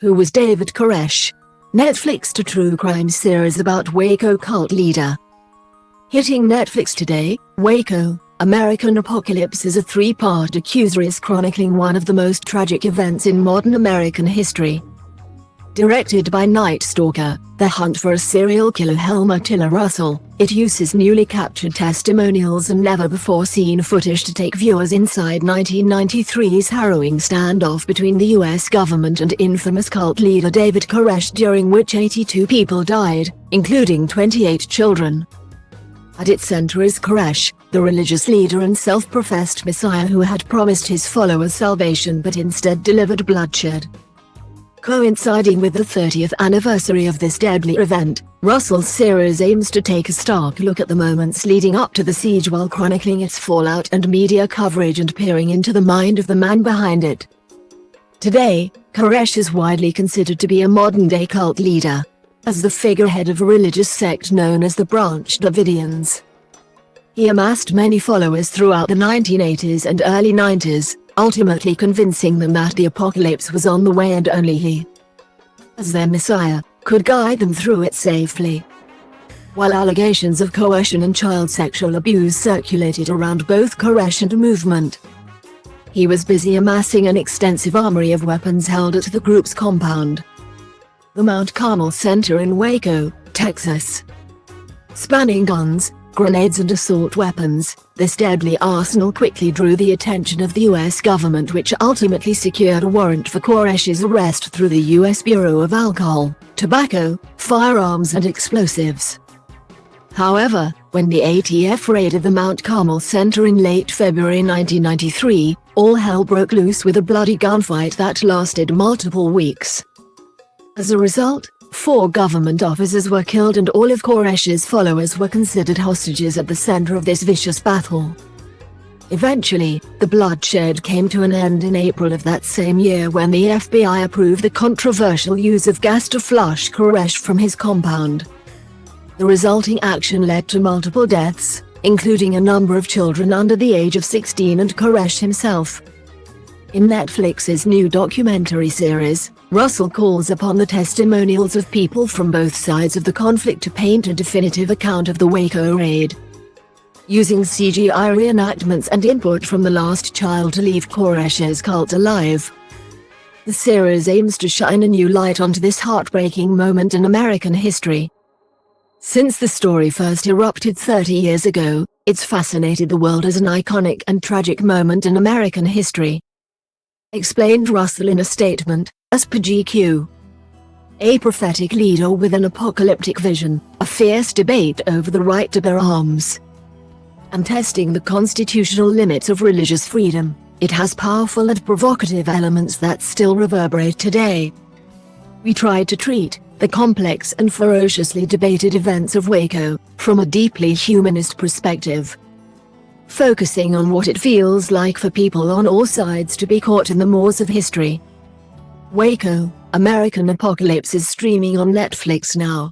Who was David Koresh? Netflix true crime series about Waco cult leader. Hitting Netflix today, Waco, American Apocalypse is a three-part docuseries chronicling one of the most tragic events in modern American history. Directed by Night Stalker, The Hunt for a Serial Killer Helmer Russell, it uses newly captured testimonials and never-before-seen footage to take viewers inside 1993's harrowing standoff between the US government and infamous cult leader David Koresh, during which 82 people died, including 28 children. At its center is Koresh, the religious leader and self-professed messiah who had promised his followers salvation but instead delivered bloodshed. Coinciding with the 30th anniversary of this deadly event, Russell's series aims to take a stark look at the moments leading up to the siege while chronicling its fallout and media coverage and peering into the mind of the man behind it. Today, Koresh is widely considered to be a modern-day cult leader, as the figurehead of a religious sect known as the Branch Davidians. He amassed many followers throughout the 1980s and early 90s, ultimately convincing them that the apocalypse was on the way and only he, as their messiah, could guide them through it safely. While allegations of coercion and child sexual abuse circulated around both Koresh and movement, he was busy amassing an extensive armory of weapons held at the group's compound, the Mount Carmel Center in Waco, Texas. Spanning guns, grenades and assault weapons, this deadly arsenal quickly drew the attention of the US government, which ultimately secured a warrant for Koresh's arrest through the US Bureau of Alcohol, Tobacco, Firearms and Explosives. However, when the ATF raided the Mount Carmel Center in late February 1993, all hell broke loose with a bloody gunfight that lasted multiple weeks. As a result, 4 government officers were killed and all of Koresh's followers were considered hostages at the center of this vicious battle. Eventually, the bloodshed came to an end in April of that same year when the FBI approved the controversial use of gas to flush Koresh from his compound. The resulting action led to multiple deaths, including a number of children under the age of 16 and Koresh himself. In Netflix's new documentary series, Russell calls upon the testimonials of people from both sides of the conflict to paint a definitive account of the Waco raid. Using CGI reenactments and input from The Last Child to leave Koresh's cult alive, the series aims to shine a new light onto this heartbreaking moment in American history. Since the story first erupted 30 years ago, it's fascinated the world as an iconic and tragic moment in American history, explained Russell in a statement, as per GQ. A prophetic leader with an apocalyptic vision, a fierce debate over the right to bear arms, and testing the constitutional limits of religious freedom, it has powerful and provocative elements that still reverberate today. We tried to treat the complex and ferociously debated events of Waco from a deeply humanist perspective, focusing on what it feels like for people on all sides to be caught in the maws of history. Waco, American Apocalypse is streaming on Netflix now.